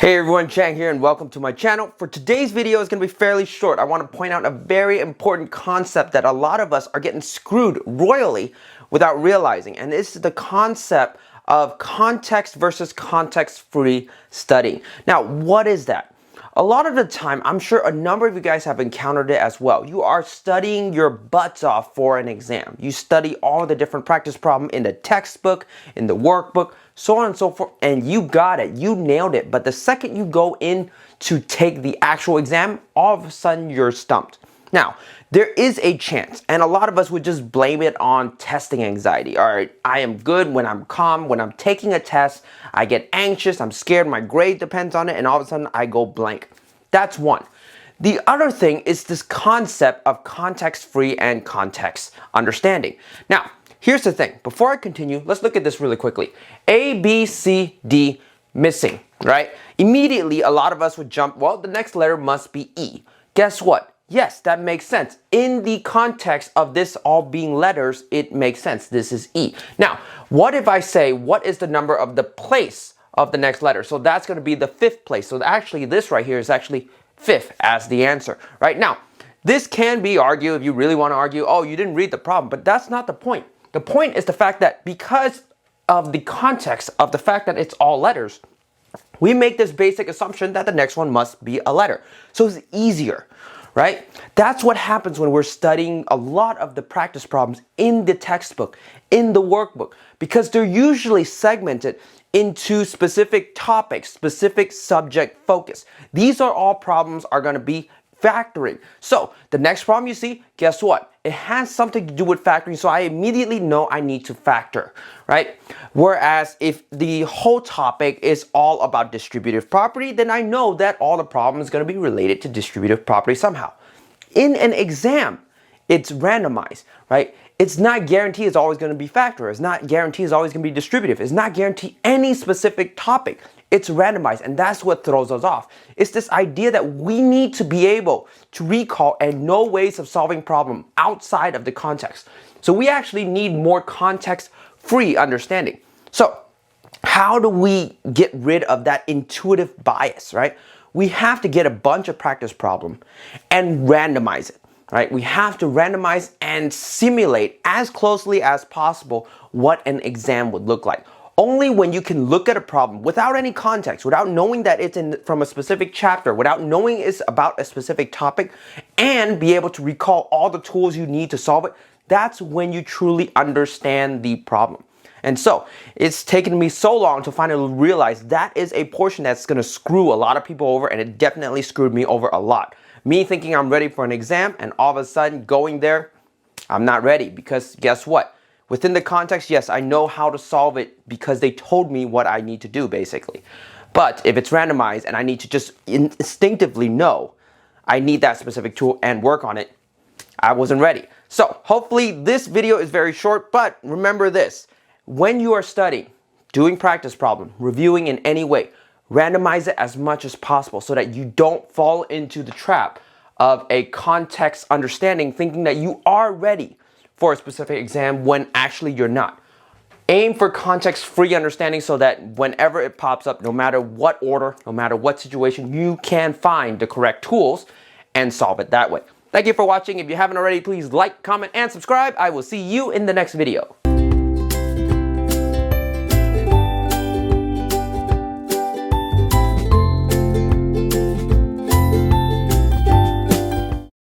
Hey everyone, Chang here and welcome to my channel. For today's video is going to be fairly short. I want to point out a very important concept that a lot of us are getting screwed royally without realizing, and this is the concept of context versus context-free studying. Now, what is that? A lot of the time, I'm sure a number of you guys have encountered it as well. You are studying your butts off for an exam. You study all the different practice problems in the textbook, in the workbook, so on and so forth, and you got it, you nailed it. But the second you go in to take the actual exam, all of a sudden you're stumped. Now, there is a chance, and a lot of us would just blame it on testing anxiety. All right, I am good when I'm calm. When I'm taking a test, I get anxious, I'm scared, my grade depends on it, and all of a sudden I go blank. That's one. The other thing is this concept of context-free and context understanding. Now, here's the thing. Before I continue, let's look at this really quickly. A, B, C, D, missing, right? Immediately, a lot of us would jump, well, the next letter must be E. Guess what? Yes, that makes sense. In the context of this all being letters, it makes sense. This is E. Now, what if I say, what is the number of the place of the next letter? So that's going to be the fifth place. So actually, this right here is actually fifth as the answer. Right now, this can be argued if you really want to argue, oh, you didn't read the problem, but that's not the point. The point is the fact that because of the context of the fact that it's all letters, we make this basic assumption that the next one must be a letter. So it's easier, right? That's what happens when we're studying a lot of the practice problems in the textbook, in the workbook, because they're usually segmented into specific topics, specific subject focus. These are all problems are going to be factoring. So the next problem you see, guess what? It has something to do with factoring, so I immediately know I need to factor, right? Whereas if the whole topic is all about distributive property, then I know that all the problem is going to be related to distributive property somehow. In an exam, it's randomized, right? It's not guaranteed it's always going to be factor. It's not guaranteed it's always going to be distributive. It's not guaranteed any specific topic. It's randomized, and that's what throws us off. It's this idea that we need to be able to recall and know ways of solving problem outside of the context. So we actually need more context-free understanding. So how do we get rid of that intuitive bias, right? We have to get a bunch of practice problem and randomize it, right? We have to randomize and simulate as closely as possible what an exam would look like. Only when you can look at a problem without any context, without knowing that it's from a specific chapter, without knowing it's about a specific topic, and be able to recall all the tools you need to solve it, that's when you truly understand the problem. And so, it's taken me so long to finally realize that is a portion that's going to screw a lot of people over, and it definitely screwed me over a lot. Me thinking I'm ready for an exam, and all of a sudden going there, I'm not ready, because guess what? Within the context, yes, I know how to solve it because they told me what I need to do, basically. But if it's randomized and I need to just instinctively know I need that specific tool and work on it, I wasn't ready. So hopefully this video is very short, but remember this. When you are studying, doing practice problem, reviewing in any way, randomize it as much as possible so that you don't fall into the trap of a context understanding, thinking that you are ready for a specific exam when actually you're not. Aim for context-free understanding so that whenever it pops up, no matter what order, no matter what situation, you can find the correct tools and solve it that way. Thank you for watching. If you haven't already, please like, comment, and subscribe. I will see you in the next video.